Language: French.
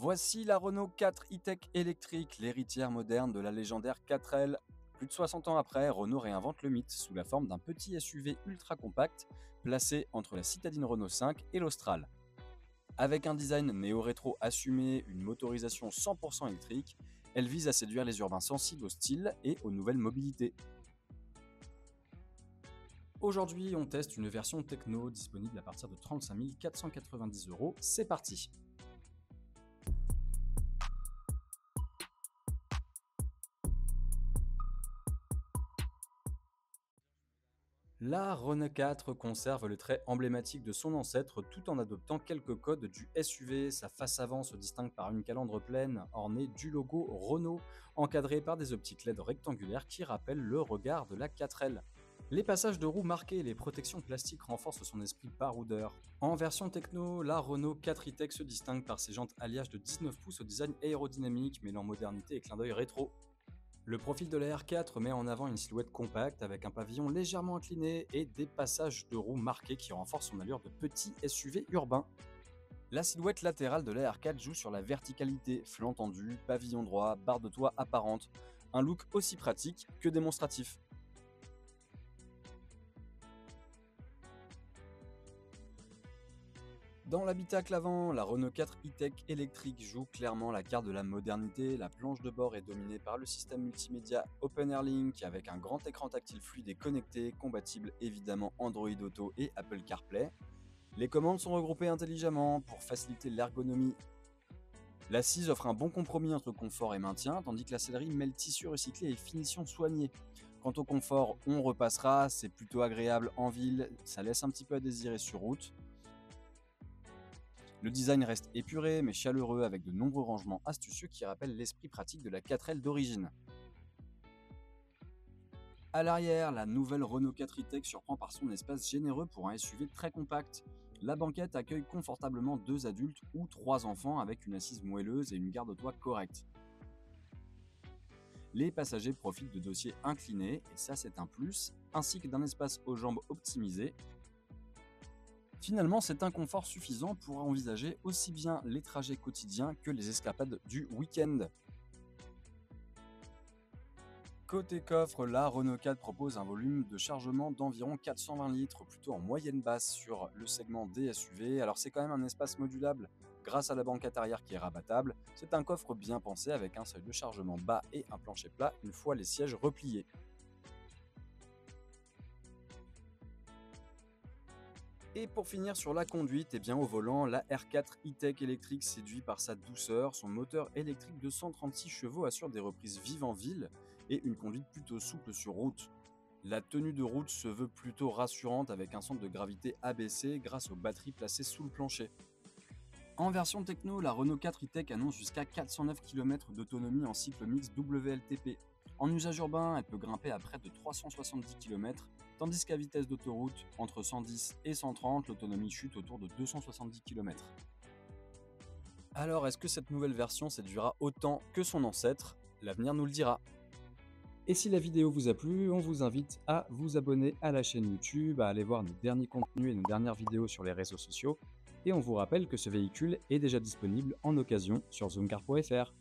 Voici la Renault 4 e-Tech électrique, l'héritière moderne de la légendaire 4L. Plus de 60 ans après, Renault réinvente le mythe sous la forme d'un petit SUV ultra compact placé entre la citadine Renault 5 et l'Austral. Avec un design néo-rétro assumé, une motorisation 100% électrique, elle vise à séduire les urbains sensibles au style et aux nouvelles mobilités. Aujourd'hui, on teste une version techno disponible à partir de 35 490 €. C'est parti! La Renault 4 conserve le trait emblématique de son ancêtre tout en adoptant quelques codes du SUV. Sa face avant se distingue par une calandre pleine ornée du logo Renault, encadrée par des optiques LED rectangulaires qui rappellent le regard de la 4L. Les passages de roues marqués et les protections plastiques renforcent son esprit baroudeur. En version techno, la Renault 4 e-Tech se distingue par ses jantes alliage de 19 pouces au design aérodynamique mêlant modernité et clin d'œil rétro. Le profil de la R4 met en avant une silhouette compacte avec un pavillon légèrement incliné et des passages de roues marqués qui renforcent son allure de petit SUV urbain. La silhouette latérale de la R4 joue sur la verticalité, flanc tendu, pavillon droit, barre de toit apparente, un look aussi pratique que démonstratif. Dans l'habitacle avant, la Renault 4 e-Tech électrique joue clairement la carte de la modernité. La planche de bord est dominée par le système multimédia Open Air Link avec un grand écran tactile fluide et connecté, compatible évidemment Android Auto et Apple CarPlay. Les commandes sont regroupées intelligemment pour faciliter l'ergonomie. L'assise offre un bon compromis entre confort et maintien, tandis que la sellerie mêle tissu recyclé et finition soignée. Quant au confort, on repassera, c'est plutôt agréable en ville, ça laisse un petit peu à désirer sur route. Le design reste épuré mais chaleureux avec de nombreux rangements astucieux qui rappellent l'esprit pratique de la 4L d'origine. À l'arrière, la nouvelle Renault 4 e-Tech surprend par son espace généreux pour un SUV très compact. La banquette accueille confortablement 2 adultes ou 3 enfants avec une assise moelleuse et une garde-toit correcte. Les passagers profitent de dossiers inclinés, et ça c'est un plus, ainsi que d'un espace aux jambes optimisé. Finalement, c'est un confort suffisant pour envisager aussi bien les trajets quotidiens que les escapades du week-end. Côté coffre, la Renault 4 propose un volume de chargement d'environ 420 litres, plutôt en moyenne basse sur le segment des SUV. Alors c'est quand même un espace modulable grâce à la banquette arrière qui est rabattable. C'est un coffre bien pensé avec un seuil de chargement bas et un plancher plat une fois les sièges repliés. Et pour finir sur la conduite, au volant, la R4 e-Tech électrique séduit par sa douceur. Son moteur électrique de 136 chevaux assure des reprises vives en ville et une conduite plutôt souple sur route. La tenue de route se veut plutôt rassurante avec un centre de gravité abaissé grâce aux batteries placées sous le plancher. En version techno, la Renault 4 e-Tech annonce jusqu'à 409 km d'autonomie en cycle mix WLTP. En usage urbain, elle peut grimper à près de 370 km, tandis qu'à vitesse d'autoroute, entre 110 et 130, l'autonomie chute autour de 270 km. Alors, est-ce que cette nouvelle version séduira autant que son ancêtre? L'avenir nous le dira. Et si la vidéo vous a plu, on vous invite à vous abonner à la chaîne YouTube, à aller voir nos derniers contenus et nos dernières vidéos sur les réseaux sociaux. Et on vous rappelle que ce véhicule est déjà disponible en occasion sur zoomcar.fr.